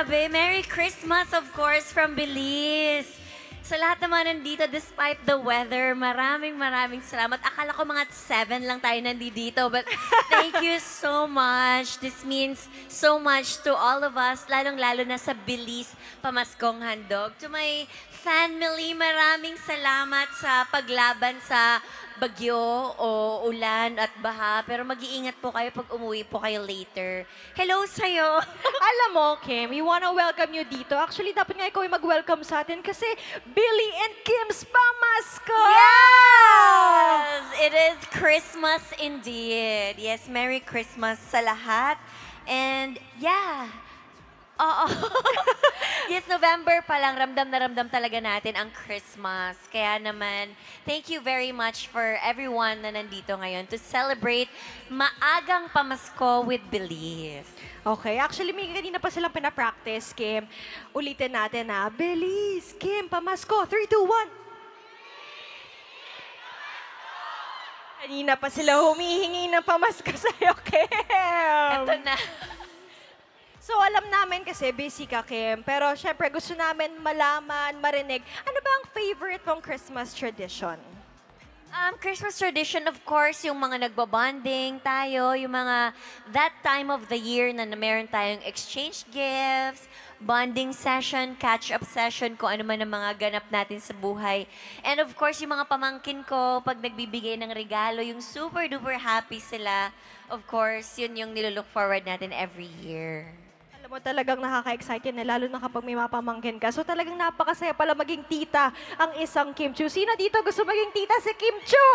Grabe, Merry Christmas of course from Belize. Sa lahat naman nandito, despite the weather, maraming salamat. Akala ko mga 7 lang tayo nandito, but thank you so much. This means so much to all of us, lalong-lalo na sa Belize Pamaskong Handog. To my family, maraming salamat sa paglaban sa bagyo o ulan at baha. Pero mag-iingat po kayo pag umuwi po kayo later. Hello sa'yo! Alam mo, Kim, we wanna welcome you dito. Actually, dapat nga ikaw yung mag-welcome sa atin kasi Billy and Kim's Pamasko! Yes! It is Christmas indeed. Yes, Merry Christmas sa lahat. And yeah, oo. Yes, November pa lang, ramdam na ramdam talaga natin ang Christmas. Kaya naman, thank you very much for everyone na nandito ngayon to celebrate maagang Pamasko with Belize. Okay, actually, may kanina pa silang pinapractice, Kim. Ulitin natin ha. Belize, Kim, Pamasko. 3, 2, 1. Kanina pa sila humihingi ng pamasko sa'yo, Kim. Ito na. So, alam namin kasi busy ka, Kim. Pero, syempre, gusto namin malaman, marinig. Ano ba ang favorite mong Christmas tradition? Christmas tradition, of course, yung mga nagbabonding tayo, yung mga that time of the year na meron tayong exchange gifts, bonding session, catch-up session, kung ano man ang mga ganap natin sa buhay. And of course, yung mga pamangkin ko, pag nagbibigay ng regalo, yung super-duper happy sila. Of course, yun yung nilook forward natin every year. Alam mo, talagang nakaka-excite yan, lalo na kapag may mapamangkin ka. So talagang napakasaya pala maging tita ang isang Kim Chu. Sino dito gusto maging tita si Kim Chu?